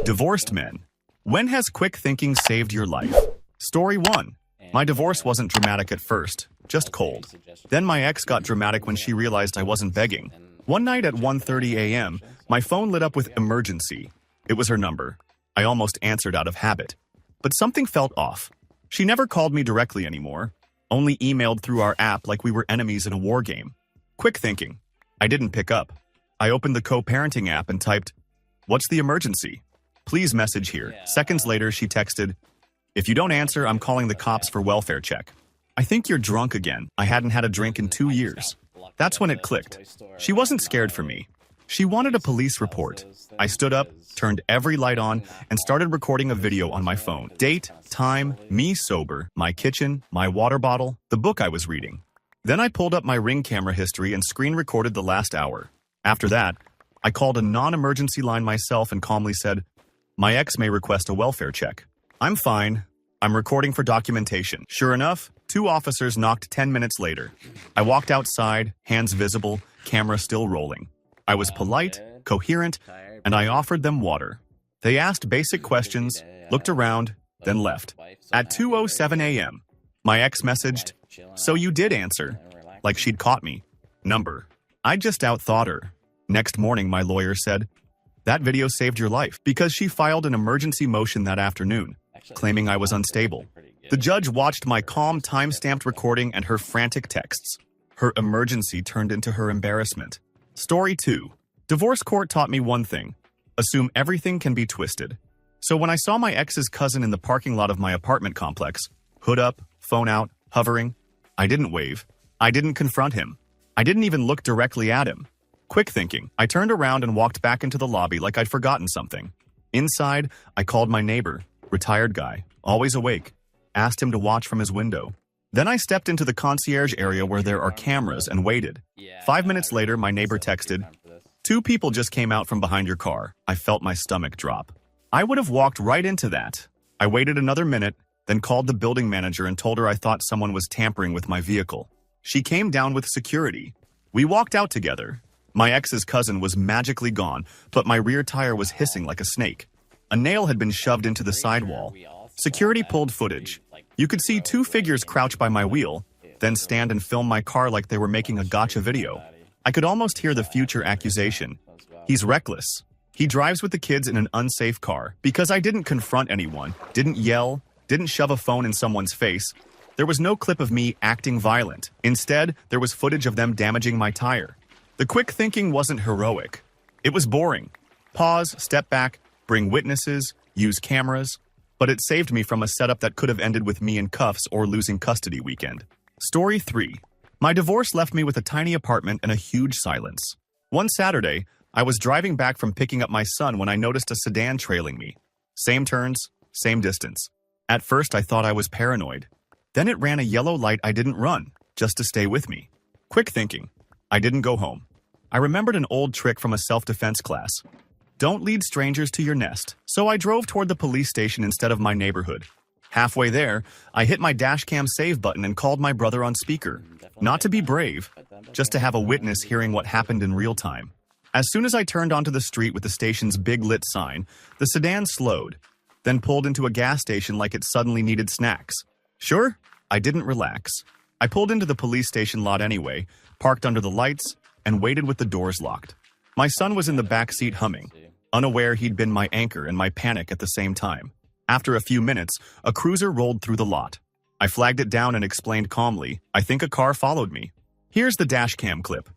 Divorced men. When has quick thinking saved your life? Story 1. My divorce wasn't dramatic at first, just cold. Then my ex got dramatic when she realized I wasn't begging. One night at 1:30 a.m., my phone lit up with emergency. It was her number. I almost answered out of habit. But something felt off. She never called me directly anymore, only emailed through our app like we were enemies in a war game. Quick thinking. I didn't pick up. I opened the co-parenting app and typed, "What's the emergency? Please message here." Seconds later, she texted, "If you don't answer, I'm calling the cops for welfare check." "I think you're drunk again." I hadn't had a drink in 2 years. That's when it clicked. She wasn't scared for me. She wanted a police report. I stood up, turned every light on, and started recording a video on my phone. Date, time, me sober, my kitchen, my water bottle, the book I was reading. Then I pulled up my Ring camera history and screen recorded the last hour. After that, I called a non-emergency line myself and calmly said, "My ex may request a welfare check." "I'm fine. I'm recording for documentation." Sure enough, 2 officers knocked 10 minutes later. I walked outside, hands visible, camera still rolling. I was polite, coherent, and I offered them water. They asked basic questions, looked around, then left. At 2:07 a.m., my ex messaged, "So you did answer," like she'd caught me. Number. I just outthought her. Next morning, my lawyer said, "That video saved your life," because she filed an emergency motion that afternoon, claiming I was unstable. The judge watched my calm, time-stamped recording and her frantic texts. Her emergency turned into her embarrassment. Story 2. Divorce court taught me one thing. Assume everything can be twisted. So when I saw my ex's cousin in the parking lot of my apartment complex, hood up, phone out, hovering, I didn't wave. I didn't confront him. I didn't even look directly at him. Quick thinking. I turned around and walked back into the lobby like I'd forgotten something. Inside, I called my neighbor, retired guy, always awake, asked him to watch from his window. Then I stepped into the concierge area where there are cameras and waited. 5 minutes later, my neighbor texted, "2 people just came out from behind your car." I felt my stomach drop. I would have walked right into that. I waited another minute, then called the building manager and told her I thought someone was tampering with my vehicle. She came down with security. We walked out together. My ex's cousin was magically gone, but my rear tire was hissing like a snake. A nail had been shoved into the sidewall. Security pulled footage. You could see 2 figures crouch by my wheel, then stand and film my car like they were making a gotcha video. I could almost hear the future accusation. "He's reckless. He drives with the kids in an unsafe car." Because I didn't confront anyone, didn't yell, didn't shove a phone in someone's face, there was no clip of me acting violent. Instead, there was footage of them damaging my tire. The quick thinking wasn't heroic. It was boring. Pause, step back, bring witnesses, use cameras. But it saved me from a setup that could have ended with me in cuffs or losing custody weekend. Story 3. My divorce left me with a tiny apartment and a huge silence. One Saturday, I was driving back from picking up my son when I noticed a sedan trailing me. Same turns, same distance. At first, I thought I was paranoid. Then it ran a yellow light I didn't run, just to stay with me. Quick thinking. I didn't go home. I remembered an old trick from a self-defense class. Don't lead strangers to your nest. So I drove toward the police station instead of my neighborhood. Halfway there, I hit my dashcam save button and called my brother on speaker. Not to be brave, just to have a witness hearing what happened in real time. As soon as I turned onto the street with the station's big lit sign, the sedan slowed, then pulled into a gas station like it suddenly needed snacks. Sure, I didn't relax. I pulled into the police station lot anyway, parked under the lights, and waited with the doors locked. My son was in the back seat humming, unaware he'd been my anchor and my panic at the same time. After a few minutes, a cruiser rolled through the lot. I flagged it down and explained calmly, "I think a car followed me." Here's the dash cam clip.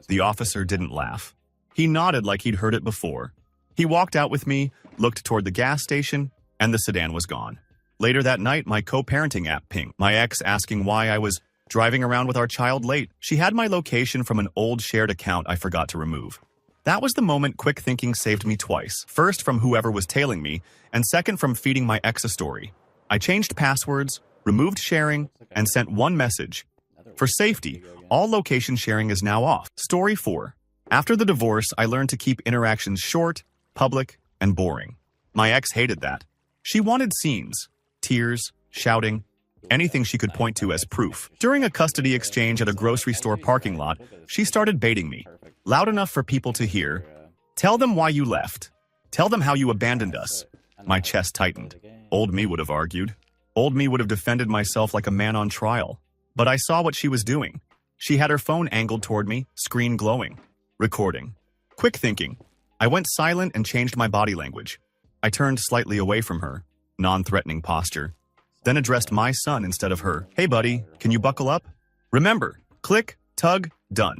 The officer didn't laugh. He nodded like he'd heard it before. He walked out with me, looked toward the gas station, and the sedan was gone. Later that night, my co-parenting app pinged, my ex asking why I was driving around with our child late. She had my location from an old shared account I forgot to remove. That was the moment quick thinking saved me twice. First, from whoever was tailing me, and second, from feeding my ex a story. I changed passwords, removed sharing, and sent one message. For safety, all location sharing is now off. Story 4. After the divorce, I learned to keep interactions short, public, and boring. My ex hated that. She wanted scenes, tears, shouting, anything she could point to as proof. During a custody exchange at a grocery store parking lot, she started baiting me, loud enough for people to hear. "Tell them why you left." Tell them how you abandoned us. My chest tightened. Old me would have argued. Old me would have defended myself like a man on trial. But I saw what she was doing. She had her phone angled toward me, screen glowing. Recording. Quick thinking. I went silent and changed my body language. I turned slightly away from her, non-threatening posture, then addressed my son instead of her. Hey buddy, can you buckle up? Remember, click, tug, done.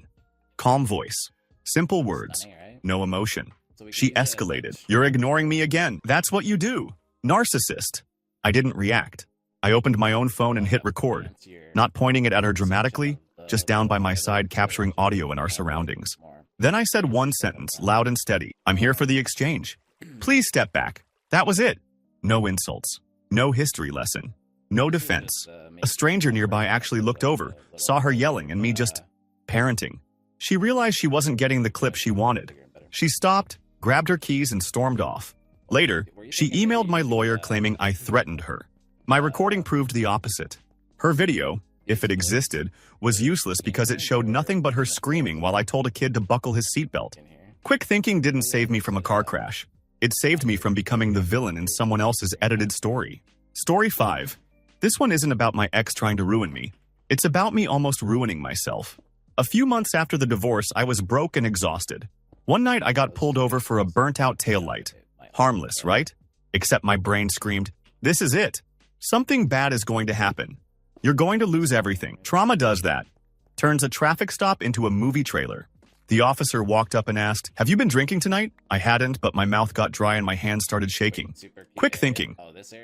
Calm voice. Simple words. No emotion. She escalated. You're ignoring me again. That's what you do. Narcissist. I didn't react. I opened my own phone and hit record, not pointing it at her dramatically, just down by my side capturing audio in our surroundings. Then I said one sentence, loud and steady. I'm here for the exchange. Please step back. That was it. No insults. No history lesson. No defense. A stranger nearby actually looked over, saw her yelling and me just parenting. She realized she wasn't getting the clip she wanted. She stopped, grabbed her keys and stormed off. Later, she emailed my lawyer claiming I threatened her. My recording proved the opposite. Her video, if it existed, was useless because it showed nothing but her screaming while I told a kid to buckle his seatbelt. Quick thinking didn't save me from a car crash. It saved me from becoming the villain in someone else's edited story. Story 5. This one isn't about my ex trying to ruin me. It's about me almost ruining myself. A few months after the divorce, I was broke and exhausted. One night I got pulled over for a burnt-out taillight. Harmless, right? Except my brain screamed, this is it. Something bad is going to happen. You're going to lose everything. Trauma does that. Turns a traffic stop into a movie trailer. The officer walked up and asked, have you been drinking tonight? I hadn't, but my mouth got dry and my hands started shaking. Quick thinking.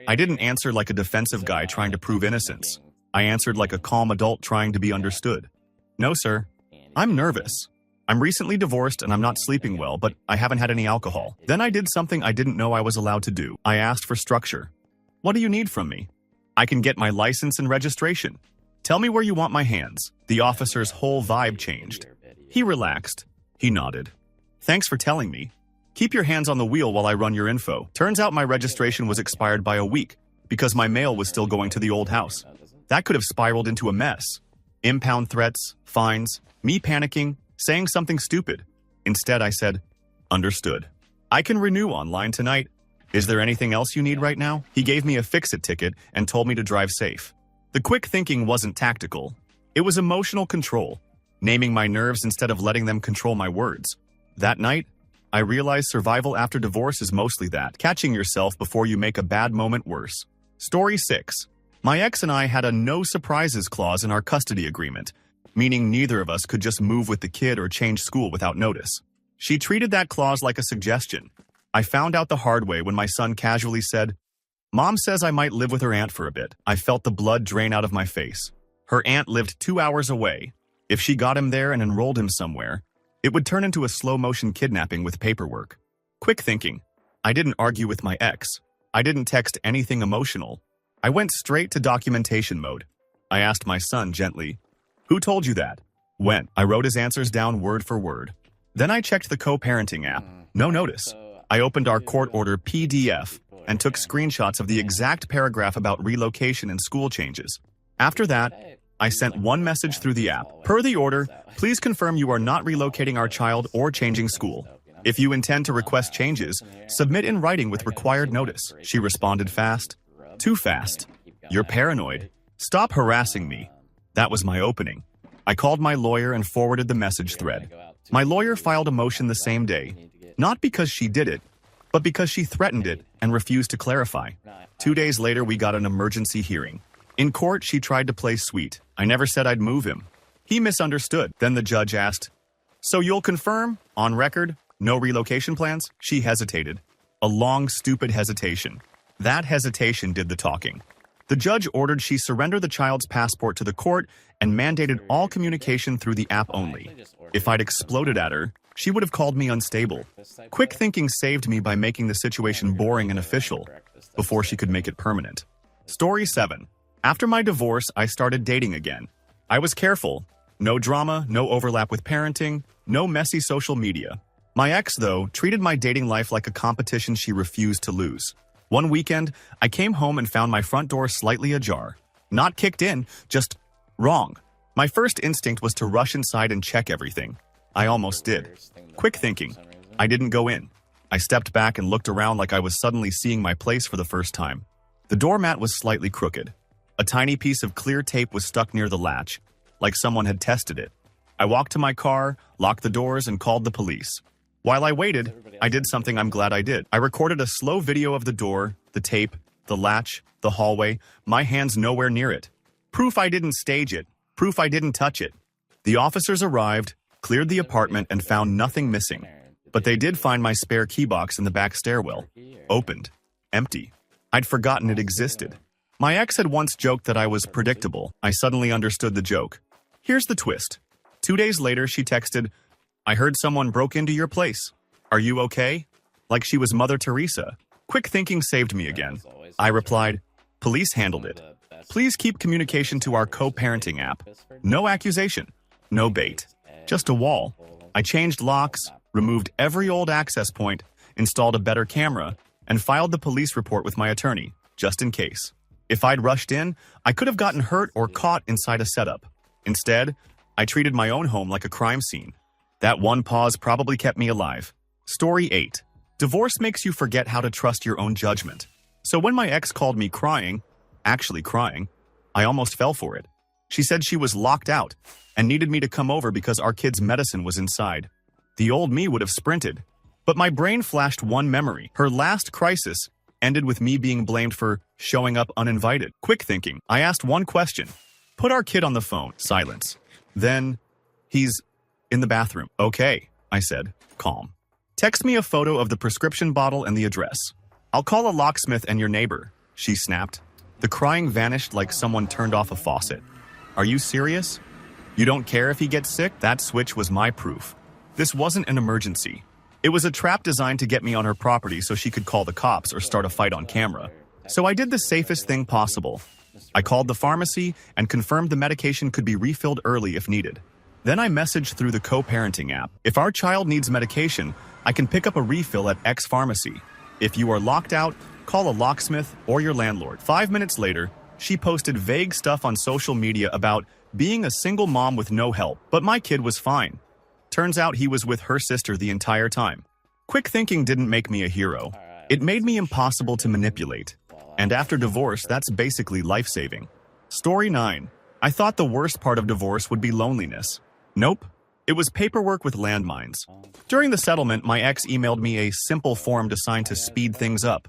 I didn't answer like a defensive guy trying to prove innocence. I answered like a calm adult trying to be understood. No, sir. I'm nervous. I'm recently divorced and I'm not sleeping well, but I haven't had any alcohol. Then I did something I didn't know I was allowed to do. I asked for structure. What do you need from me? I can get my license and registration. Tell me where you want my hands. The officer's whole vibe changed. He relaxed. He nodded. Thanks for telling me. Keep your hands on the wheel while I run your info. Turns out my registration was expired by a week because my mail was still going to the old house. That could have spiraled into a mess. Impound threats, fines, me panicking, saying something stupid. Instead, I said, understood. I can renew online tonight. Is there anything else you need right now? He gave me a fix-it ticket and told me to drive safe. The quick thinking wasn't tactical. It was emotional control, naming my nerves instead of letting them control my words. That night, I realized survival after divorce is mostly that, catching yourself before you make a bad moment worse. Story 6. My ex and I had a no surprises clause in our custody agreement, meaning neither of us could just move with the kid or change school without notice. She treated that clause like a suggestion. I found out the hard way when my son casually said, Mom says I might live with her aunt for a bit. I felt the blood drain out of my face. Her aunt lived 2 hours away. If she got him there and enrolled him somewhere, it would turn into a slow-motion kidnapping with paperwork. Quick thinking. I didn't argue with my ex. I didn't text anything emotional. I went straight to documentation mode. I asked my son gently, who told you that? When? I wrote his answers down word for word. Then I checked the co-parenting app. No notice. I opened our court order PDF and took screenshots of the exact paragraph about relocation and school changes. After that, I sent one message through the app. Per the order, please confirm you are not relocating our child or changing school. If you intend to request changes, submit in writing with required notice. She responded fast. Too fast. You're paranoid. Stop harassing me. That was my opening. I called my lawyer and forwarded the message thread. My lawyer filed a motion the same day, not because she did it, but because she threatened it and refused to clarify. 2 days later, we got an emergency hearing. In court, she tried to play sweet. I never said I'd move him. He misunderstood. Then the judge asked, so you'll confirm, on record, no relocation plans? She hesitated. A long, stupid hesitation. That hesitation did the talking. The judge ordered she surrender the child's passport to the court and mandated all communication through the app only. If I'd exploded at her, she would have called me unstable. Quick thinking saved me by making the situation boring and official before she could make it permanent. Story 7. After my divorce, I started dating again. I was careful. No drama, no overlap with parenting, no messy social media. My ex, though, treated my dating life like a competition she refused to lose. One weekend, I came home and found my front door slightly ajar. Not kicked in, just wrong. My first instinct was to rush inside and check everything. I almost did. Quick thinking. I didn't go in. I stepped back and looked around like I was suddenly seeing my place for the first time. The doormat was slightly crooked. A tiny piece of clear tape was stuck near the latch, like someone had tested it. I walked to my car, locked the doors, and called the police. While I waited, I did something I'm glad I did. I recorded a slow video of the door, the tape, the latch, the hallway, my hands nowhere near it. Proof I didn't stage it. Proof I didn't touch it. The officers arrived, cleared the apartment, and found nothing missing. But they did find my spare key box in the back stairwell. Opened. Empty. I'd forgotten it existed. My ex had once joked that I was predictable. I suddenly understood the joke. Here's the twist. 2 days later, she texted, "I heard someone broke into your place. Are you okay?" Like she was Mother Teresa. Quick thinking saved me again. I replied, "Police handled it. Please keep communication to our co-parenting app. No accusation. No bait. Just a wall." I changed locks, removed every old access point, installed a better camera, and filed the police report with my attorney, just in case. If I'd rushed in, I could have gotten hurt or caught inside a setup. Instead, I treated my own home like a crime scene. That one pause probably kept me alive. Story 8. Divorce makes you forget how to trust your own judgment. So when my ex called me crying, actually crying, I almost fell for it. She said she was locked out and needed me to come over because our kid's medicine was inside. The old me would have sprinted. But my brain flashed one memory. Her last crisis ended with me being blamed for showing up uninvited. Quick thinking. I asked one question. Put our kid on the phone. Silence. Then, "He's in the bathroom." "Okay," I said, calm. "Text me a photo of the prescription bottle and the address. I'll call a locksmith and your neighbor," she snapped. The crying vanished like someone turned off a faucet. "Are you serious? You don't care if he gets sick?" That switch was my proof. This wasn't an emergency. It was a trap designed to get me on her property so she could call the cops or start a fight on camera. So I did the safest thing possible. I called the pharmacy and confirmed the medication could be refilled early if needed. Then I messaged through the co-parenting app. "If our child needs medication, I can pick up a refill at X pharmacy. If you are locked out, call a locksmith or your landlord." 5 minutes later, she posted vague stuff on social media about being a single mom with no help, but my kid was fine. Turns out he was with her sister the entire time. Quick thinking didn't make me a hero. It made me impossible to manipulate. And after divorce, that's basically life-saving. Story 9. I thought the worst part of divorce would be loneliness. Nope. It was paperwork with landmines. During the settlement, my ex emailed me a simple form designed to speed things up.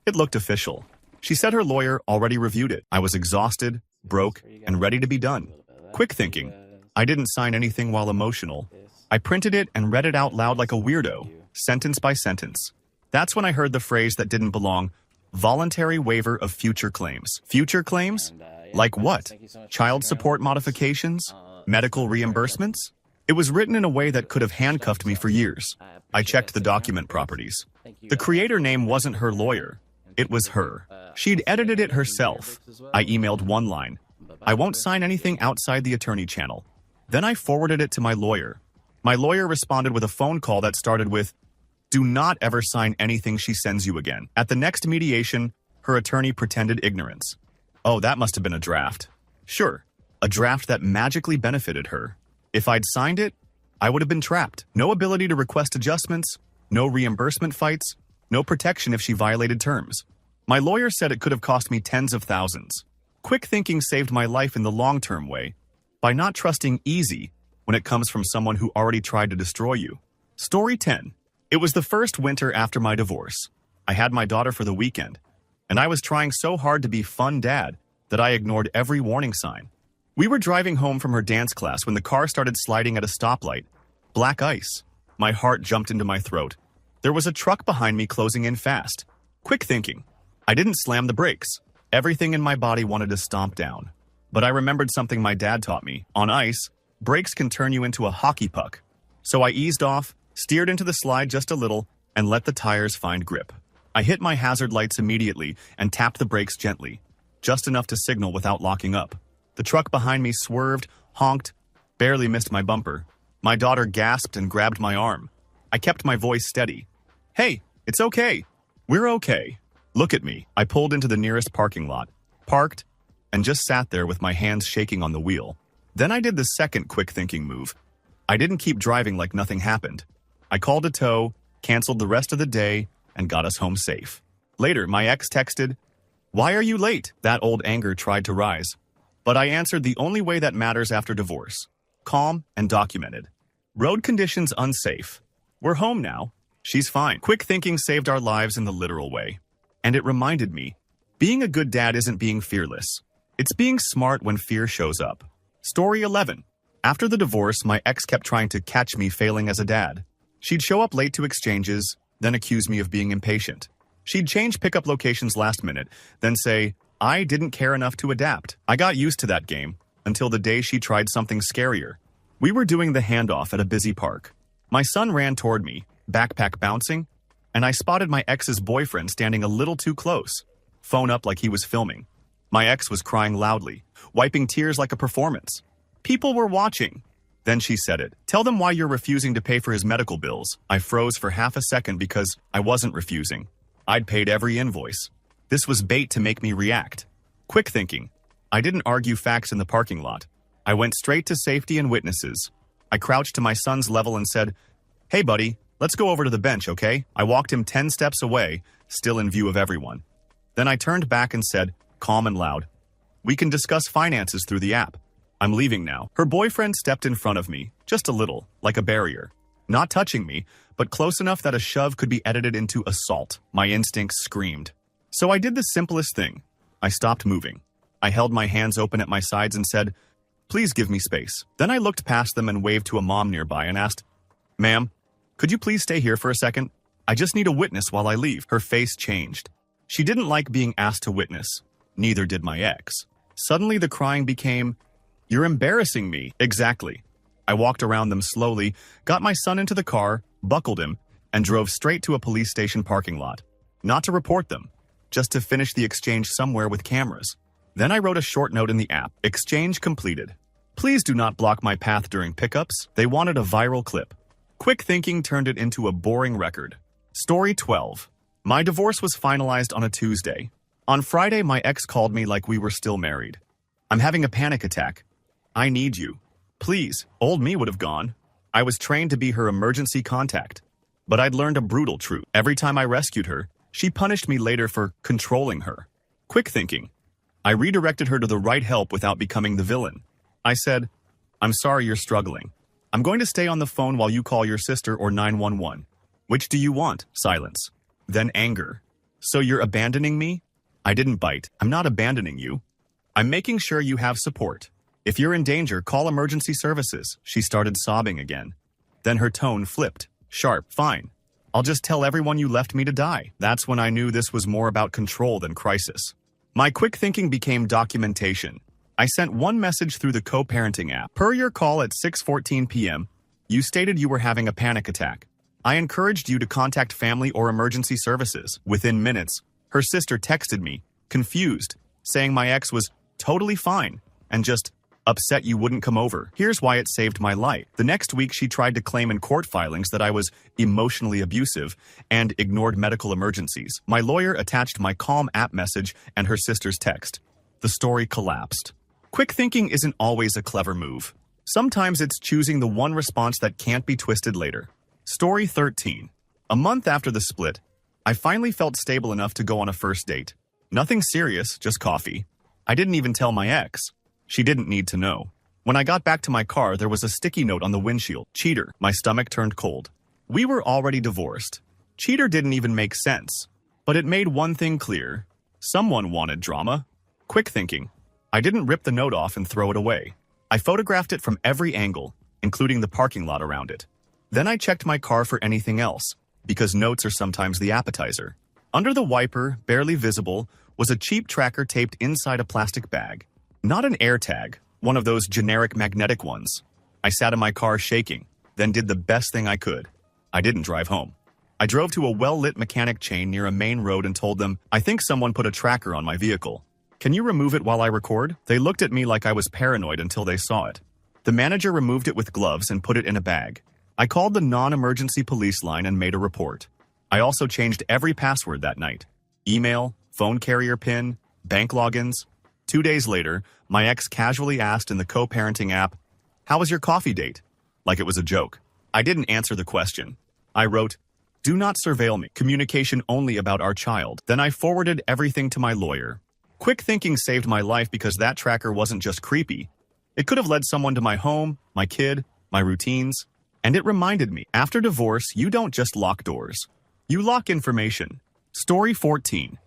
It looked official. She said her lawyer already reviewed it. I was exhausted, broke, and ready to be done. Quick thinking. I didn't sign anything while emotional. I printed it and read it out loud like a weirdo, sentence by sentence. That's when I heard the phrase that didn't belong: voluntary waiver of future claims. Future claims? Like what? Child support modifications? Medical reimbursements? It was written in a way that could have handcuffed me for years. I checked the document properties. The creator name wasn't her lawyer. It was her. She'd edited it herself. I emailed one line: "I won't sign anything outside the attorney channel." Then I forwarded it to my lawyer. My lawyer responded with a phone call that started with, "Do not ever sign anything she sends you again." At the next mediation, her attorney pretended ignorance. Oh, that must have been a draft. Sure, a draft that magically benefited her. If I'd signed it, I would have been trapped. No ability to request adjustments, no reimbursement fights, no protection if she violated terms. My lawyer said it could have cost me tens of thousands. Quick thinking saved my life in the long-term way, by not trusting easy when it comes from someone who already tried to destroy you. Story 10. It was the first winter after my divorce. I had my daughter for the weekend, and I was trying so hard to be fun dad that I ignored every warning sign. We were driving home from her dance class when the car started sliding at a stoplight. Black ice. My heart jumped into my throat. There was a truck behind me closing in fast. Quick thinking. I didn't slam the brakes. Everything in my body wanted to stomp down. But I remembered something my dad taught me. On ice, brakes can turn you into a hockey puck. So I eased off, steered into the slide just a little, and let the tires find grip. I hit my hazard lights immediately and tapped the brakes gently, just enough to signal without locking up. The truck behind me swerved, honked, barely missed my bumper. My daughter gasped and grabbed my arm. I kept my voice steady. "Hey, it's okay. We're okay. Look at me." I pulled into the nearest parking lot, parked, and just sat there with my hands shaking on the wheel. Then I did the second quick thinking move. I didn't keep driving like nothing happened. I called a tow, canceled the rest of the day, and got us home safe. Later, my ex texted, "Why are you late?" That old anger tried to rise. But I answered the only way that matters after divorce. Calm and documented. Road conditions unsafe. We're home now. She's fine. Quick thinking saved our lives in the literal way. And it reminded me, being a good dad isn't being fearless. It's being smart when fear shows up. Story 11. After the divorce, my ex kept trying to catch me failing as a dad. She'd show up late to exchanges, then accuse me of being impatient. She'd change pickup locations last minute, then say, I didn't care enough to adapt. I got used to that game, until the day she tried something scarier. We were doing the handoff at a busy park. My son ran toward me, backpack bouncing, and I spotted my ex's boyfriend standing a little too close, phone up like he was filming. My ex was crying loudly, wiping tears like a performance. People were watching. Then she said it. Tell them why you're refusing to pay for his medical bills. I froze for half a second because I wasn't refusing. I'd paid every invoice. This was bait to make me react. Quick thinking. I didn't argue facts in the parking lot. I went straight to safety and witnesses. I crouched to my son's level and said, Hey buddy, let's go over to the bench, okay? I walked him 10 steps away, still in view of everyone. Then I turned back and said, calm and loud, we can discuss finances through the app. I'm leaving now. Her boyfriend stepped in front of me, just a little, like a barrier. Not touching me, but close enough that a shove could be edited into assault. My instincts screamed. So I did the simplest thing. I stopped moving. I held my hands open at my sides and said, please give me space. Then I looked past them and waved to a mom nearby and asked, Ma'am, could you please stay here for a second? I just need a witness while I leave. Her face changed. She didn't like being asked to witness. Neither did my ex. Suddenly the crying became, you're embarrassing me. Exactly. I walked around them slowly, got my son into the car, buckled him, and drove straight to a police station parking lot. Not to report them, just to finish the exchange somewhere with cameras. Then I wrote a short note in the app. Exchange completed. Please do not block my path during pickups. They wanted a viral clip. Quick thinking turned it into a boring record. Story 12. My divorce was finalized on a Tuesday. On Friday, my ex called me like we were still married. I'm having a panic attack. I need you. Please. Old me would have gone. I was trained to be her emergency contact. But I'd learned a brutal truth. Every time I rescued her, she punished me later for controlling her. Quick thinking. I redirected her to the right help without becoming the villain. I said, I'm sorry you're struggling. I'm going to stay on the phone while you call your sister or 911. Which do you want? Silence. Then anger. So you're abandoning me? I didn't bite. I'm not abandoning you. I'm making sure you have support. If you're in danger, call emergency services. She started sobbing again. Then her tone flipped. Sharp. Fine. I'll just tell everyone you left me to die. That's when I knew this was more about control than crisis. My quick thinking became documentation. I sent one message through the co-parenting app. Per your call at 6:14 p.m., you stated you were having a panic attack. I encouraged you to contact family or emergency services. Within minutes, her sister texted me, confused, saying my ex was totally fine and just upset you wouldn't come over. Here's why it saved my life. The next week, she tried to claim in court filings that I was emotionally abusive and ignored medical emergencies. My lawyer attached my calm app message and her sister's text. The story collapsed. Quick thinking isn't always a clever move. Sometimes it's choosing the one response that can't be twisted later. Story 13. A month after the split, I finally felt stable enough to go on a first date. Nothing serious, just coffee. I didn't even tell my ex. She didn't need to know. When I got back to my car, there was a sticky note on the windshield. Cheater. My stomach turned cold. We were already divorced. Cheater didn't even make sense. But it made one thing clear. Someone wanted drama. Quick thinking. I didn't rip the note off and throw it away. I photographed it from every angle, including the parking lot around it. Then I checked my car for anything else, because notes are sometimes the appetizer. Under the wiper, barely visible, was a cheap tracker taped inside a plastic bag. Not an AirTag, one of those generic magnetic ones. I sat in my car shaking, then did the best thing I could. I didn't drive home. I drove to a well-lit mechanic chain near a main road and told them, I think someone put a tracker on my vehicle. Can you remove it while I record? They looked at me like I was paranoid until they saw it. The manager removed it with gloves and put it in a bag. I called the non-emergency police line and made a report. I also changed every password that night. Email, phone carrier PIN, bank logins. 2 days later, my ex casually asked in the co-parenting app, how was your coffee date? Like it was a joke. I didn't answer the question. I wrote, Do not surveil me. Communication only about our child. Then I forwarded everything to my lawyer. Quick thinking saved my life because that tracker wasn't just creepy. It could have led someone to my home, my kid, my routines. And it reminded me, after divorce, you don't just lock doors. You lock information. Story 14.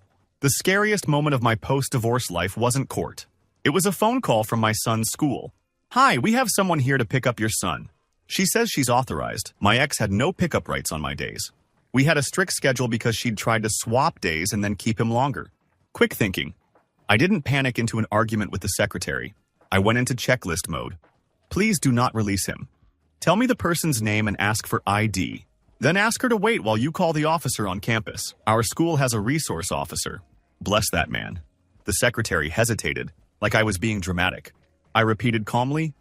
The scariest moment of my post-divorce life wasn't court. It was a phone call from my son's school. Hi, we have someone here to pick up your son. She says she's authorized. My ex had no pickup rights on my days. We had a strict schedule because she'd tried to swap days and then keep him longer. Quick thinking. I didn't panic into an argument with the secretary. I went into checklist mode. Please do not release him. Tell me the person's name and ask for ID. Then ask her to wait while you call the officer on campus. Our school has a resource officer. Bless that man. The secretary hesitated, like I was being dramatic. I repeated calmly,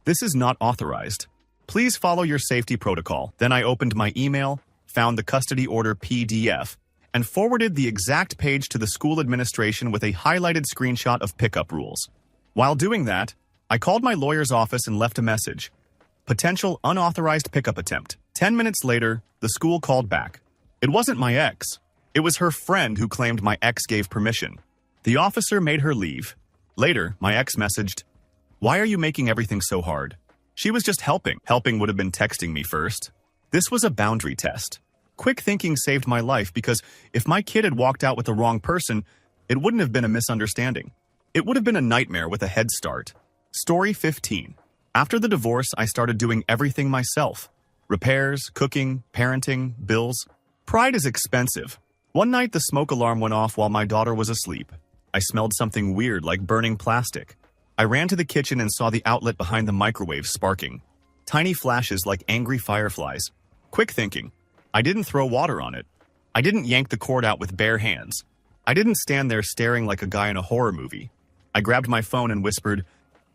"This is not authorized. Please follow your safety protocol." Then I opened my email, found the custody order PDF, and forwarded the exact page to the school administration with a highlighted screenshot of pickup rules. While doing that, I called my lawyer's office and left a message. Potential unauthorized pickup attempt. 10 minutes later, the school called back. It wasn't my ex. It was her friend who claimed my ex gave permission. The officer made her leave. Later, my ex messaged, "Why are you making everything so hard?" She was just helping. Helping would have been texting me first. This was a boundary test. Quick thinking saved my life because if my kid had walked out with the wrong person, it wouldn't have been a misunderstanding. It would have been a nightmare with a head start. Story 15. After the divorce, I started doing everything myself. Repairs, cooking, parenting, bills. Pride is expensive. One night, the smoke alarm went off while my daughter was asleep. I smelled something weird like burning plastic. I ran to the kitchen and saw the outlet behind the microwave sparking. Tiny flashes like angry fireflies. Quick thinking. I didn't throw water on it. I didn't yank the cord out with bare hands. I didn't stand there staring like a guy in a horror movie. I grabbed my phone and whispered,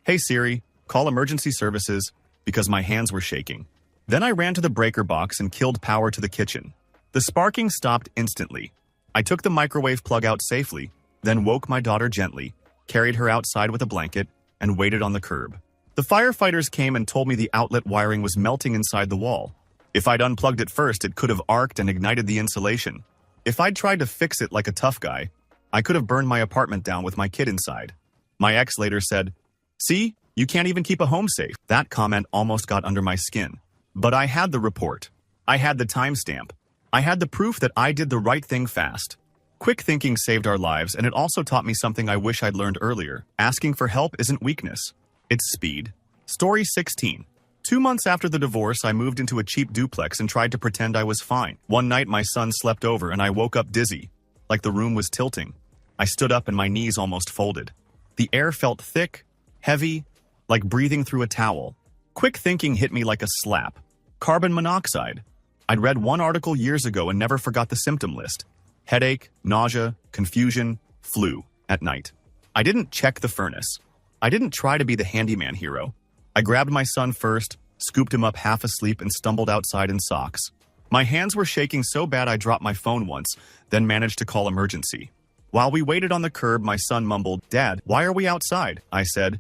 "Hey Siri, call emergency services," because my hands were shaking. Then I ran to the breaker box and killed power to the kitchen. The sparking stopped instantly. I took the microwave plug out safely, then woke my daughter gently, carried her outside with a blanket, and waited on the curb. The firefighters came and told me the outlet wiring was melting inside the wall. If I'd unplugged it first, it could have arced and ignited the insulation. If I'd tried to fix it like a tough guy, I could have burned my apartment down with my kid inside. My ex later said, "See, you can't even keep a home safe." That comment almost got under my skin. But I had the report. I had the timestamp. I had the proof that I did the right thing fast. Quick thinking saved our lives, and it also taught me something I wish I'd learned earlier. Asking for help isn't weakness. It's speed. Story 16. 2 months after the divorce, I moved into a cheap duplex and tried to pretend I was fine. One night, my son slept over and I woke up dizzy, like the room was tilting. I stood up and my knees almost folded. The air felt thick, heavy, like breathing through a towel. Quick thinking hit me like a slap. Carbon monoxide. I'd read one article years ago and never forgot the symptom list. Headache, nausea, confusion, flu at night. I didn't check the furnace. I didn't try to be the handyman hero. I grabbed my son first, scooped him up half asleep, and stumbled outside in socks. My hands were shaking so bad I dropped my phone once, then managed to call emergency. While we waited on the curb, my son mumbled, "Dad, why are we outside?" I said,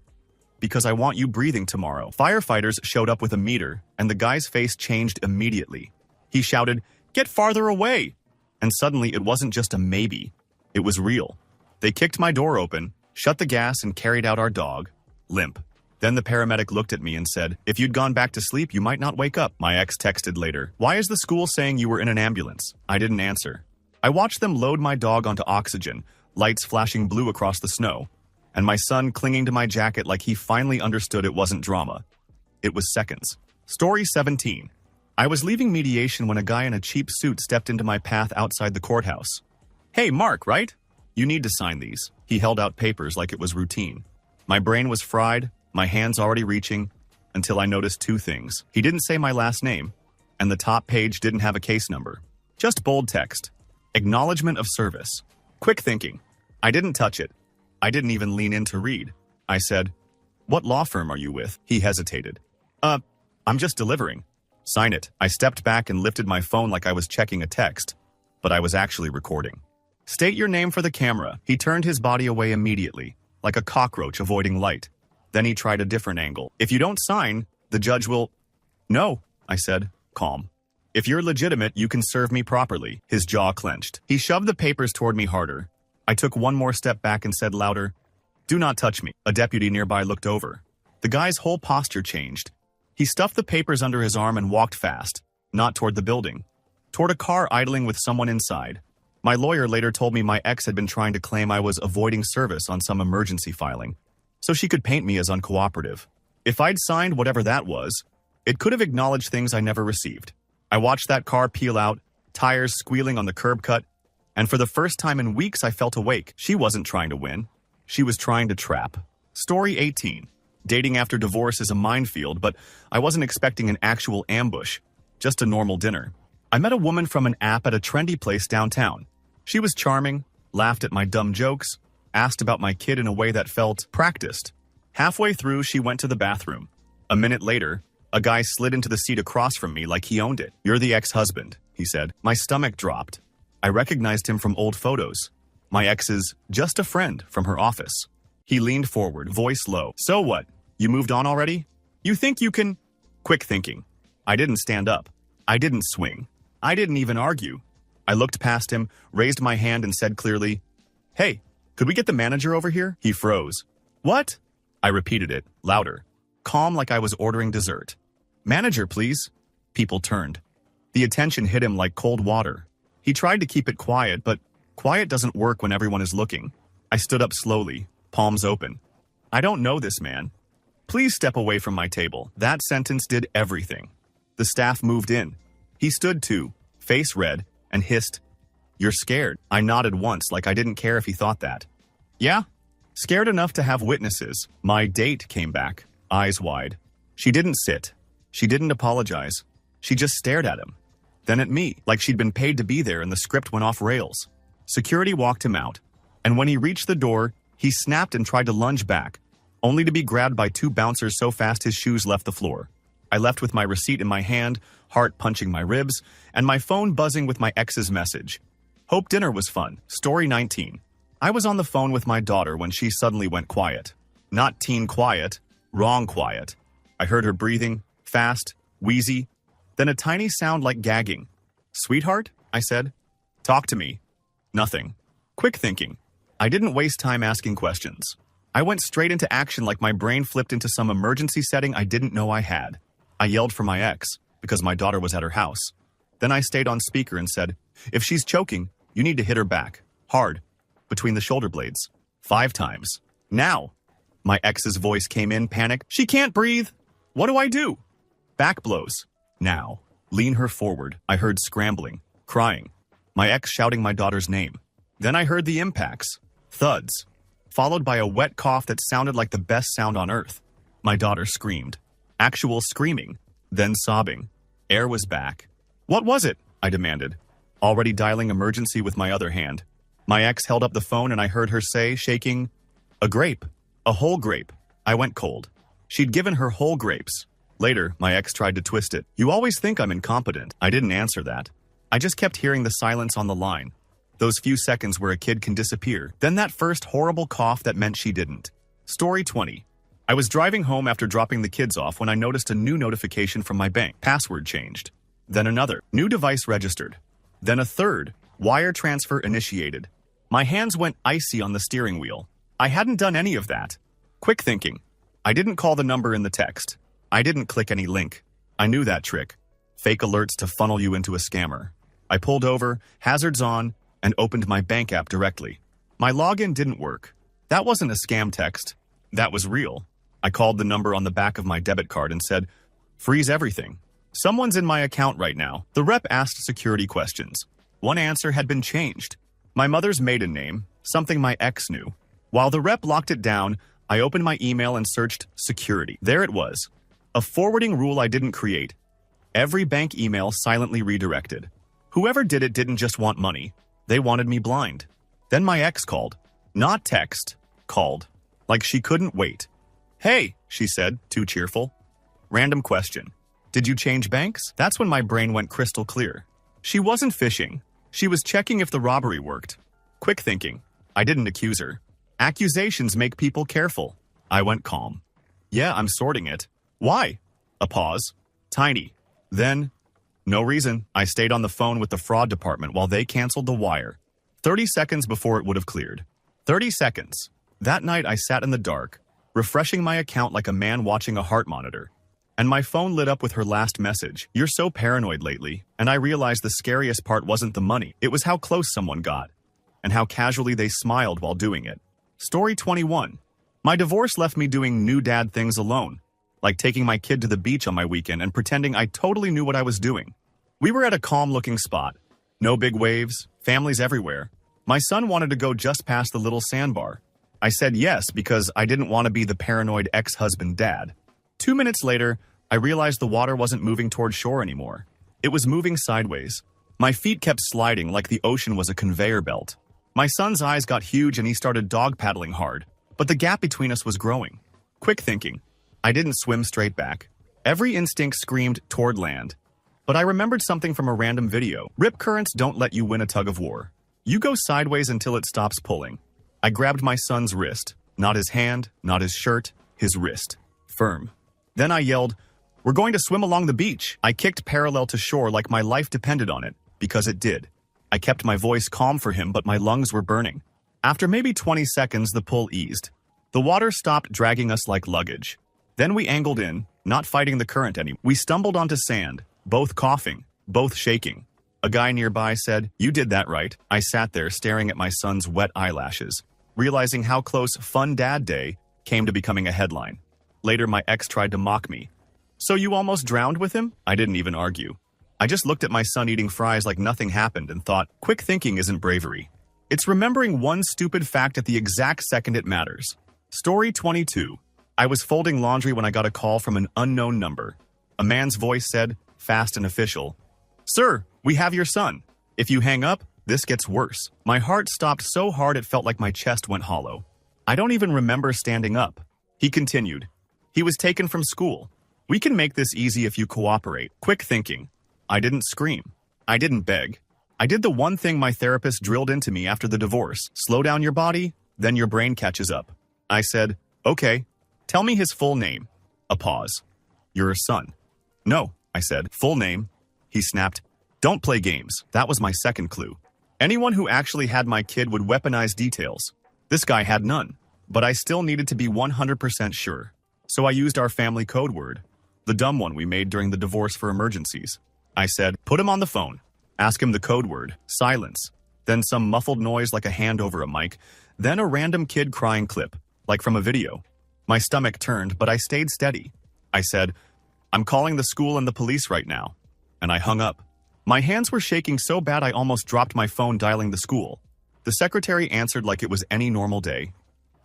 "Because I want you breathing tomorrow." Firefighters showed up with a meter, and the guy's face changed immediately. He shouted, "Get farther away!" And suddenly it wasn't just a maybe. It was real. They kicked my door open, shut the gas, and carried out our dog, limp. Then the paramedic looked at me and said, "If you'd gone back to sleep, you might not wake up." My ex texted later, "Why is the school saying you were in an ambulance?" I didn't answer. I watched them load my dog onto oxygen, lights flashing blue across the snow, and my son clinging to my jacket like he finally understood it wasn't drama. It was seconds. Story 17. I was leaving mediation when a guy in a cheap suit stepped into my path outside the courthouse. "Hey, Mark, right? You need to sign these." He held out papers like it was routine. My brain was fried, my hands already reaching, until I noticed two things. He didn't say my last name, and the top page didn't have a case number. Just bold text. Acknowledgement of service. Quick thinking. I didn't touch it. I didn't even lean in to read. I said, "What law firm are you with?" He hesitated. I'm just delivering." "Sign it." I stepped back and lifted my phone like I was checking a text, but I was actually recording. "State your name for the camera." He turned his body away immediately, like a cockroach avoiding light. Then he tried a different angle. "If you don't sign, the judge will—" "No," I said, calm. If you're legitimate, you can serve me properly. His jaw clenched. He shoved the papers toward me harder. I took one more step back and said louder, "Do not touch me." A deputy nearby looked over. The guy's whole posture changed. He stuffed the papers under his arm and walked fast, not toward the building, toward a car idling with someone inside. My lawyer later told me my ex had been trying to claim I was avoiding service on some emergency filing, so she could paint me as uncooperative. If I'd signed whatever that was, it could have acknowledged things I never received. I watched that car peel out, tires squealing on the curb cut, and for the first time in weeks I felt awake. She wasn't trying to win. She was trying to trap. Story 18. Dating after divorce is a minefield, but I wasn't expecting an actual ambush, just a normal dinner. I met a woman from an app at a trendy place downtown. She was charming, laughed at my dumb jokes, asked about my kid in a way that felt practiced. Halfway through, she went to the bathroom. A minute later, a guy slid into the seat across from me like he owned it. "You're the ex-husband," he said. My stomach dropped. I recognized him from old photos. My ex's just a friend from her office. He leaned forward, voice low. "So what? You moved on already? You think you can—" Quick thinking. I didn't stand up. I didn't swing. I didn't even argue. I looked past him, raised my hand and said clearly, "Hey, could we get the manager over here?" He froze. "What?" I repeated it, louder, calm like I was ordering dessert. "Manager, please." People turned. The attention hit him like cold water. He tried to keep it quiet, but quiet doesn't work when everyone is looking. I stood up slowly, palms open. "I don't know this man. Please step away from my table." That sentence did everything. The staff moved in. He stood too, face red, and hissed, "You're scared." I nodded once like I didn't care if he thought that. "Yeah, scared enough to have witnesses." My date came back, eyes wide. She didn't sit. She didn't apologize. She just stared at him. Then at me, like she'd been paid to be there and the script went off rails. Security walked him out, and when he reached the door, he snapped and tried to lunge back, only to be grabbed by two bouncers so fast his shoes left the floor. I left with my receipt in my hand, heart punching my ribs, and my phone buzzing with my ex's message. Hope dinner was fun. Story 19. I was on the phone with my daughter when she suddenly went quiet. Not teen quiet, wrong quiet. I heard her breathing, fast, wheezy, then a tiny sound like gagging. "Sweetheart?" I said. "Talk to me." Nothing. Quick thinking. I didn't waste time asking questions. I went straight into action like my brain flipped into some emergency setting I didn't know I had. I yelled for my ex, because my daughter was at her house. Then I stayed on speaker and said, "If she's choking, you need to hit her back. Hard. Between the shoulder blades. 5 times. Now." My ex's voice came in, panic. "She can't breathe. What do I do?" "Back blows. Now. Lean her forward." I heard scrambling, crying. My ex shouting my daughter's name. Then I heard the impacts. Thuds. Followed by a wet cough that sounded like the best sound on earth. My daughter screamed. Actual screaming. Then sobbing. Air was back. "What was it?" I demanded, already dialing emergency with my other hand. My ex held up the phone and I heard her say, shaking, "A grape. A whole grape." I went cold. She'd given her whole grapes. Later, my ex tried to twist it. "You always think I'm incompetent." I didn't answer that. I just kept hearing the silence on the line. Those few seconds where a kid can disappear. Then that first horrible cough that meant she didn't. Story 20. I was driving home after dropping the kids off when I noticed a new notification from my bank. Password changed. Then another. New device registered. Then a third. Wire transfer initiated. My hands went icy on the steering wheel. I hadn't done any of that. Quick thinking. I didn't call the number in the text. I didn't click any link. I knew that trick. Fake alerts to funnel you into a scammer. I pulled over, hazards on, and opened my bank app directly. My login didn't work. That wasn't a scam text. That was real. I called the number on the back of my debit card and said, "Freeze everything. Someone's in my account right now." The rep asked security questions. One answer had been changed. My mother's maiden name, something my ex knew. While the rep locked it down, I opened my email and searched security. There it was. A forwarding rule I didn't create. Every bank email silently redirected. Whoever did it didn't just want money. They wanted me blind. Then my ex called. Not text. Called. Like she couldn't wait. "Hey," she said, too cheerful. Random question. "Did you change banks?" That's when my brain went crystal clear. She wasn't fishing. She was checking if the robbery worked. Quick thinking. I didn't accuse her. Accusations make people careful. I went calm. "Yeah, I'm sorting it." "Why?" A pause. "Tiny." Then, No reason. I stayed on the phone with the fraud department while they canceled the wire. 30 seconds before it would have cleared. 30 seconds. That night I sat in the dark, refreshing my account like a man watching a heart monitor. And my phone lit up with her last message. You're so paranoid lately. And I realized the scariest part wasn't the money. It was how close someone got. And how casually they smiled while doing it. Story 21. My divorce left me doing new dad things alone. Like taking my kid to the beach on my weekend and pretending I totally knew what I was doing. We were at a calm-looking spot. No big waves, families everywhere. My son wanted to go just past the little sandbar. I said yes because I didn't want to be the paranoid ex-husband dad. 2 minutes later, I realized the water wasn't moving toward shore anymore. It was moving sideways. My feet kept sliding like the ocean was a conveyor belt. My son's eyes got huge and he started dog paddling hard, but the gap between us was growing. Quick thinking. I didn't swim straight back. Every instinct screamed toward land. But I remembered something from a random video. Rip currents don't let you win a tug of war. You go sideways until it stops pulling. I grabbed my son's wrist. Not his hand, not his shirt, his wrist. Firm. Then I yelled, "We're going to swim along the beach." I kicked parallel to shore like my life depended on it, because it did. I kept my voice calm for him, but my lungs were burning. After maybe 20 seconds, the pull eased. The water stopped dragging us like luggage. Then we angled in, not fighting the current anymore. We stumbled onto sand, both coughing, both shaking. A guy nearby said, "You did that right." I sat there staring at my son's wet eyelashes, realizing how close Fun Dad Day came to becoming a headline. Later, my ex tried to mock me. "So you almost drowned with him?" I didn't even argue. I just looked at my son eating fries like nothing happened and thought, quick thinking isn't bravery. It's remembering one stupid fact at the exact second it matters. Story 22. I was folding laundry when I got a call from an unknown number. A man's voice said, fast and official, "Sir, we have your son. If you hang up, this gets worse." My heart stopped so hard it felt like my chest went hollow. I don't even remember standing up. He continued. "He was taken from school. We can make this easy if you cooperate." Quick thinking. I didn't scream. I didn't beg. I did the one thing my therapist drilled into me after the divorce. Slow down your body, then your brain catches up. I said, "Okay, tell me his full name." A pause. "Your son." "No," I said. "Full name." He snapped. "Don't play games." That was my second clue. Anyone who actually had my kid would weaponize details. This guy had none. But I still needed to be 100% sure. So I used our family code word. The dumb one we made during the divorce for emergencies. I said, "Put him on the phone. Ask him the code word. Silence." Then some muffled noise like a hand over a mic. Then a random kid crying clip, like from a video. My stomach turned, but I stayed steady. I said, "I'm calling the school and the police right now." And I hung up. My hands were shaking so bad I almost dropped my phone dialing the school. The secretary answered like it was any normal day.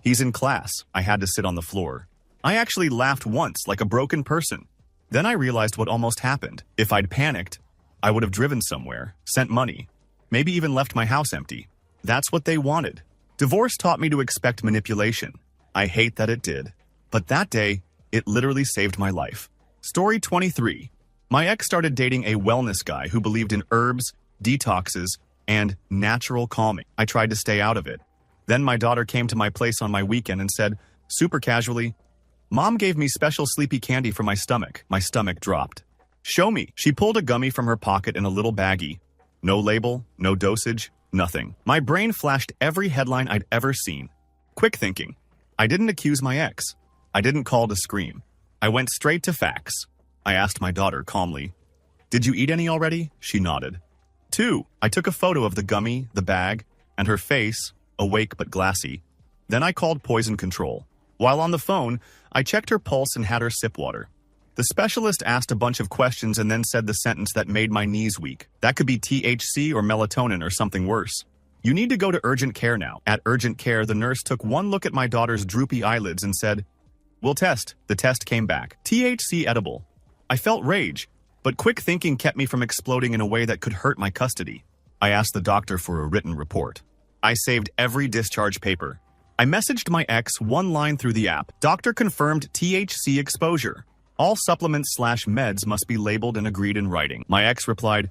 "He's in class." I had to sit on the floor. I actually laughed once like a broken person. Then I realized what almost happened. If I'd panicked, I would have driven somewhere, sent money, maybe even left my house empty. That's what they wanted. Divorce taught me to expect manipulation. I hate that it did. But that day, it literally saved my life. Story 23. My ex started dating a wellness guy who believed in herbs, detoxes, and natural calming. I tried to stay out of it. Then my daughter came to my place on my weekend and said, super casually, "Mom gave me special sleepy candy for my stomach." My stomach dropped. "Show me." She pulled a gummy from her pocket in a little baggie. No label, no dosage, nothing. My brain flashed every headline I'd ever seen. Quick thinking. I didn't accuse my ex. I didn't call to scream. I went straight to facts. I asked my daughter calmly, "Did you eat any already?" She nodded. 2. I took a photo of the gummy, the bag, and her face, awake but glassy. Then I called poison control. While on the phone, I checked her pulse and had her sip water. The specialist asked a bunch of questions and then said the sentence that made my knees weak. That could be THC or melatonin or something worse. "You need to go to urgent care now." At urgent care, the nurse took one look at my daughter's droopy eyelids and said, "We'll test." The test came back. THC edible. I felt rage, but quick thinking kept me from exploding in a way that could hurt my custody. I asked the doctor for a written report. I saved every discharge paper. I messaged my ex one line through the app. "Doctor confirmed THC exposure. All supplements/meds must be labeled and agreed in writing." My ex replied,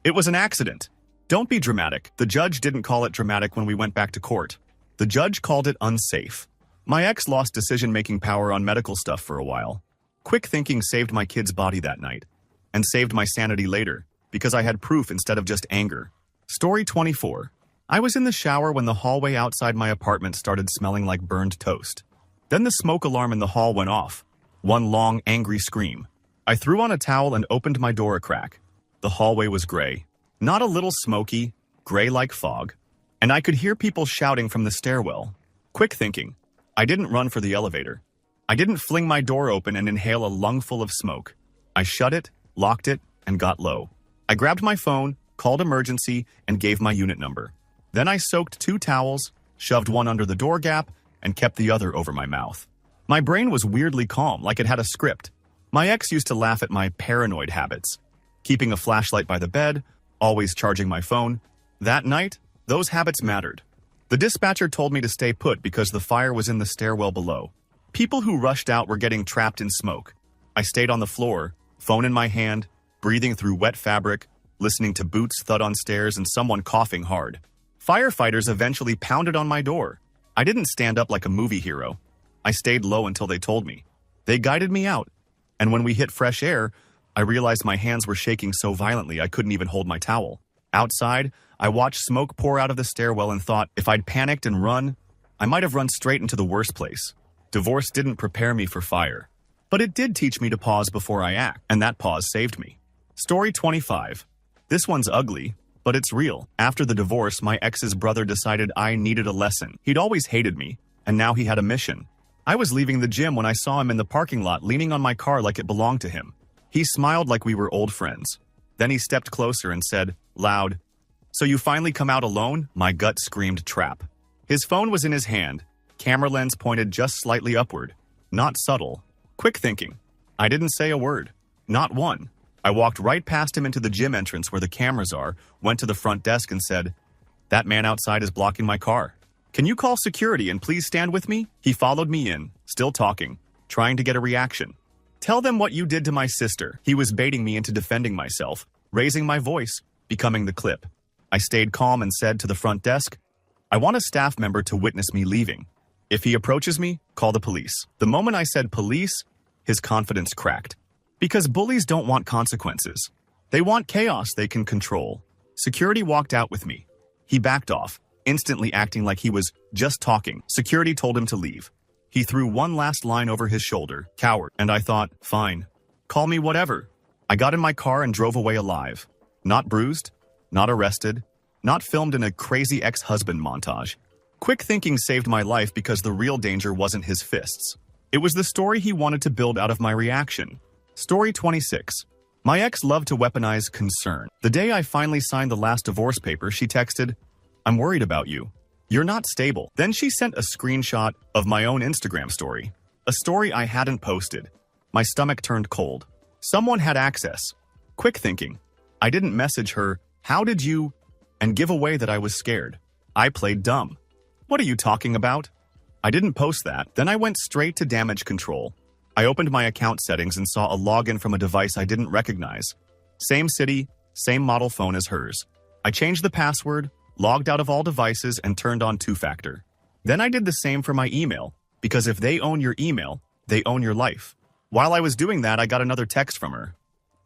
"It was an accident. Don't be dramatic." The judge didn't call it dramatic when we went back to court. The judge called it unsafe. My ex lost decision-making power on medical stuff for a while. Quick thinking saved my kid's body that night, and saved my sanity later. because I had proof instead of just anger. Story 24. I was in the shower when the hallway outside my apartment started smelling like burned toast. Then the smoke alarm in the hall went off. One long, angry scream. I threw on a towel and opened my door a crack. The hallway was gray. Not a little smoky, gray like fog. And I could hear people shouting from the stairwell. Quick thinking. I didn't run for the elevator. I didn't fling my door open and inhale a lungful of smoke. I shut it, locked it, and got low. I grabbed my phone, called emergency, and gave my unit number. Then I soaked 2 towels, shoved one under the door gap, and kept the other over my mouth. My brain was weirdly calm, like it had a script. My ex used to laugh at my paranoid habits. Keeping a flashlight by the bed, always charging my phone. That night, those habits mattered. The dispatcher told me to stay put because the fire was in the stairwell below. People who rushed out were getting trapped in smoke. I stayed on the floor, phone in my hand, breathing through wet fabric, listening to boots thud on stairs and someone coughing hard. Firefighters eventually pounded on my door. I didn't stand up like a movie hero. I stayed low until they told me. They guided me out. And when we hit fresh air, I realized my hands were shaking so violently I couldn't even hold my towel. Outside, I watched smoke pour out of the stairwell and thought if I'd panicked and run, I might have run straight into the worst place. Divorce didn't prepare me for fire. But it did teach me to pause before I act, and that pause saved me. Story 25. This one's ugly, but it's real. After the divorce, my ex's brother decided I needed a lesson. He'd always hated me, and now he had a mission. I was leaving the gym when I saw him in the parking lot leaning on my car like it belonged to him. He smiled like we were old friends. Then he stepped closer and said, loud, "So you finally come out alone?" My gut screamed trap. His phone was in his hand, camera lens pointed just slightly upward. Not subtle. Quick thinking. I didn't say a word. Not one. I walked right past him into the gym entrance where the cameras are, went to the front desk and said, "That man outside is blocking my car. Can you call security and please stand with me?" He followed me in, still talking, trying to get a reaction. "Tell them what you did to my sister." He was baiting me into defending myself, raising my voice, becoming the clip. I stayed calm and said to the front desk, "I want a staff member to witness me leaving. If he approaches me, call the police." The moment I said police, his confidence cracked. Because bullies don't want consequences. They want chaos they can control. Security walked out with me. He backed off, instantly acting like he was just talking. Security told him to leave. He threw one last line over his shoulder, "Coward," and I thought, fine. Call me whatever. I got in my car and drove away alive. Not bruised, not arrested, not filmed in a crazy ex-husband montage. Quick thinking saved my life because the real danger wasn't his fists. It was the story he wanted to build out of my reaction. Story 26. My ex loved to weaponize concern. The day I finally signed the last divorce paper, she texted, "I'm worried about you. You're not stable." Then she sent a screenshot of my own Instagram story. A story I hadn't posted. My stomach turned cold. Someone had access. Quick thinking. I didn't message her, "How did you?" and give away that I was scared. I played dumb. What are you talking about? I didn't post that. Then I went straight to damage control. I opened my account settings and saw a login from a device I didn't recognize. Same city, same model phone as hers. I changed the password, logged out of all devices, and turned on two-factor. Then I did the same for my email, because if they own your email, they own your life. While I was doing that, I got another text from her.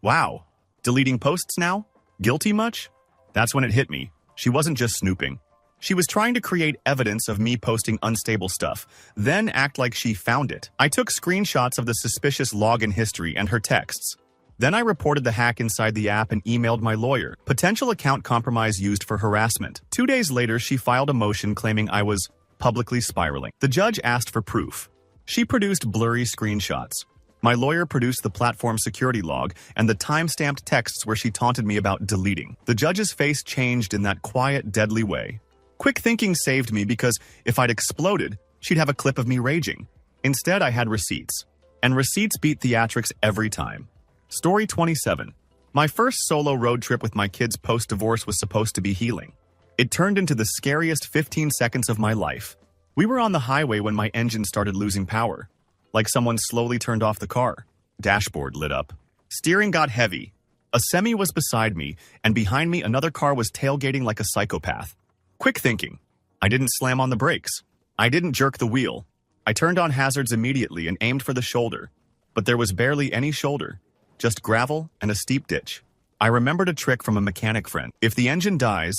"Wow, deleting posts now? Guilty much?" That's when it hit me. She wasn't just snooping. She was trying to create evidence of me posting unstable stuff, then act like she found it. I took screenshots of the suspicious login history and her texts. Then I reported the hack inside the app and emailed my lawyer. Potential account compromise used for harassment. 2 days later, she filed a motion claiming I was publicly spiraling. The judge asked for proof. She produced blurry screenshots. My lawyer produced the platform security log and the time-stamped texts where she taunted me about deleting. The judge's face changed in that quiet, deadly way. Quick thinking saved me because if I'd exploded, she'd have a clip of me raging. Instead, I had receipts. And receipts beat theatrics every time. Story 27. My first solo road trip with my kids post-divorce was supposed to be healing. It turned into the scariest 15 seconds of my life. We were on the highway when my engine started losing power. Like someone slowly turned off the car. Dashboard lit up. Steering got heavy. A semi was beside me, and behind me another car was tailgating like a psychopath. Quick thinking. I didn't slam on the brakes. I didn't jerk the wheel. I turned on hazards immediately and aimed for the shoulder. But there was barely any shoulder. Just gravel and a steep ditch. I remembered a trick from a mechanic friend. If the engine dies,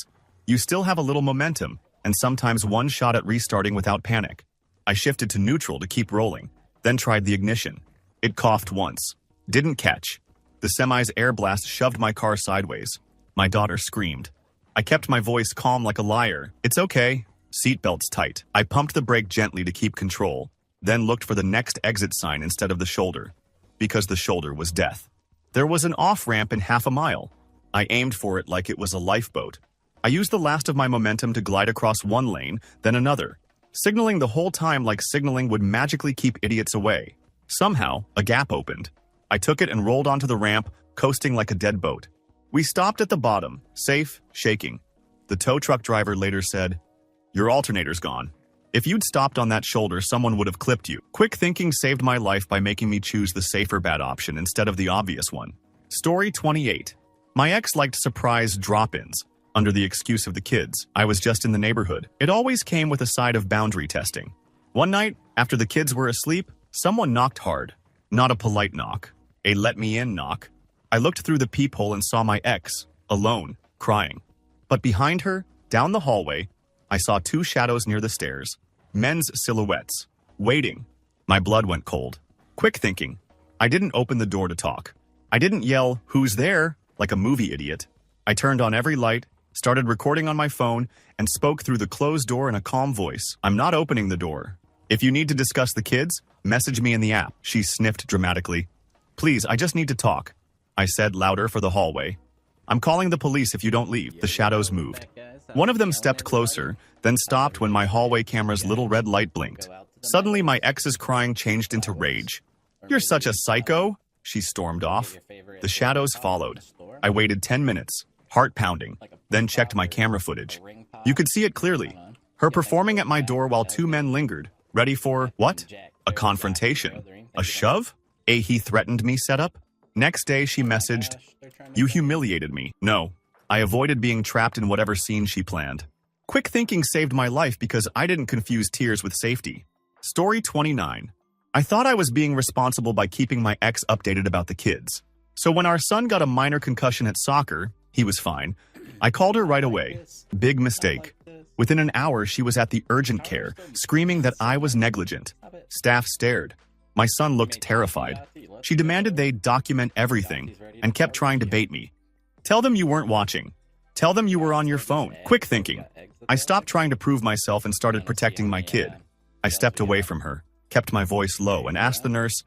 you still have a little momentum, and sometimes one shot at restarting without panic. I shifted to neutral to keep rolling, then tried the ignition. It coughed once. Didn't catch. The semi's air blast shoved my car sideways. My daughter screamed. I kept my voice calm like a liar. It's okay. Seatbelts tight. I pumped the brake gently to keep control, then looked for the next exit sign instead of the shoulder, because the shoulder was death. There was an off-ramp in half a mile. I aimed for it like it was a lifeboat. I used the last of my momentum to glide across one lane, then another, signaling the whole time like signaling would magically keep idiots away. Somehow, a gap opened. I took it and rolled onto the ramp, coasting like a dead boat. We stopped at the bottom, safe, shaking. The tow truck driver later said, "Your alternator's gone. If you'd stopped on that shoulder, someone would have clipped you." Quick thinking saved my life by making me choose the safer bad option instead of the obvious one. Story 28. My ex liked surprise drop-ins, under the excuse of the kids. I was just in the neighborhood. It always came with a side of boundary testing. One night, after the kids were asleep, someone knocked hard. Not a polite knock, a let-me-in knock. I looked through the peephole and saw my ex, alone, crying. But behind her, down the hallway, I saw two shadows near the stairs, men's silhouettes, waiting. My blood went cold. Quick thinking. I didn't open the door to talk. I didn't yell, "Who's there?" like a movie idiot. I turned on every light, started recording on my phone, and spoke through the closed door in a calm voice. "I'm not opening the door. If you need to discuss the kids, message me in the app." She sniffed dramatically. "Please, I just need to talk," I said louder for the hallway. "I'm calling the police if you don't leave." The shadows moved. One of them stepped closer, then stopped when my hallway camera's little red light blinked. Suddenly, my ex's crying changed into rage. "You're such a psycho," she stormed off. The shadows followed. I waited 10 minutes, heart pounding, then checked my camera footage. You could see it clearly. Her performing at my door while two men lingered, ready for, what? A confrontation? A shove? A he threatened me setup? Next day, she messaged, "You humiliated me." No, I avoided being trapped in whatever scene she planned. Quick thinking saved my life because I didn't confuse tears with safety. Story 29. I thought I was being responsible by keeping my ex updated about the kids. So when our son got a minor concussion at soccer, he was fine. I called her right away. Big mistake. Within an hour, she was at the urgent care, screaming that I was negligent. Staff stared. My son looked terrified. She demanded they document everything and kept trying to bait me. "Tell them you weren't watching. Tell them you were on your phone." Quick thinking. I stopped trying to prove myself and started protecting my kid. I stepped away from her, kept my voice low, and asked the nurse,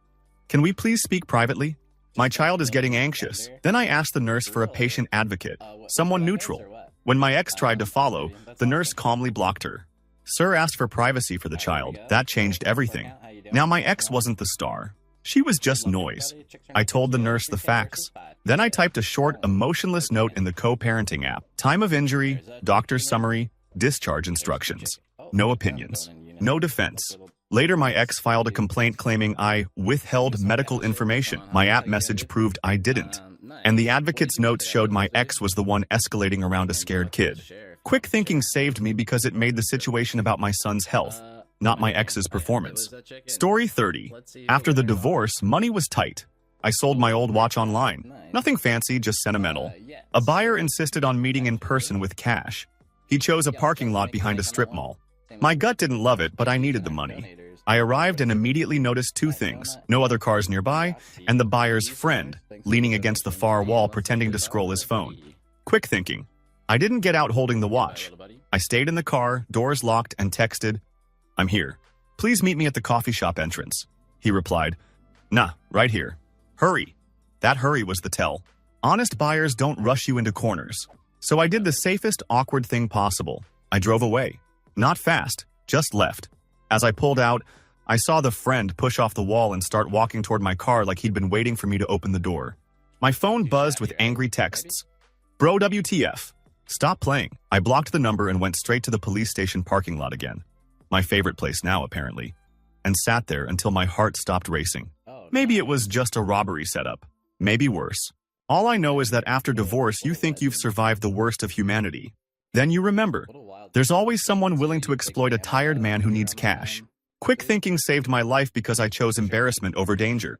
"Can we please speak privately? My child is getting anxious." Then I asked the nurse for a patient advocate, someone neutral. When my ex tried to follow, the nurse calmly blocked her. "Sir asked for privacy for the child." That changed everything. Now my ex wasn't the star. She was just noise. I told the nurse the facts. Then I typed a short, emotionless note in the co-parenting app. Time of injury, doctor's summary, discharge instructions. No opinions. No defense. Later, my ex filed a complaint claiming I withheld medical information. My app message proved I didn't. And the advocate's notes showed my ex was the one escalating around a scared kid. Quick thinking saved me because it made the situation about my son's health, not my ex's performance. Story 30. After the divorce, money was tight. I sold my old watch online. Nothing fancy, just sentimental. A buyer insisted on meeting in person with cash. He chose a parking lot behind a strip mall. My gut didn't love it, but I needed the money. I arrived and immediately noticed two things: no other cars nearby, and the buyer's friend, leaning against the far wall pretending to scroll his phone. Quick thinking. I didn't get out holding the watch. I stayed in the car, doors locked, and texted, "I'm here. Please meet me at the coffee shop entrance." He replied, "Nah, right here. Hurry." That hurry was the tell. Honest buyers don't rush you into corners. So I did the safest, awkward thing possible. I drove away. Not fast, just left. As I pulled out, I saw the friend push off the wall and start walking toward my car like he'd been waiting for me to open the door. My phone buzzed with angry texts. "Bro, WTF. Stop playing." I blocked the number and went straight to the police station parking lot again. My favorite place now, apparently. And sat there until my heart stopped racing. Maybe it was just a robbery setup. Maybe worse. All I know is that after divorce, you think you've survived the worst of humanity. Then you remember, there's always someone willing to exploit a tired man who needs cash. Quick thinking saved my life because I chose embarrassment over danger.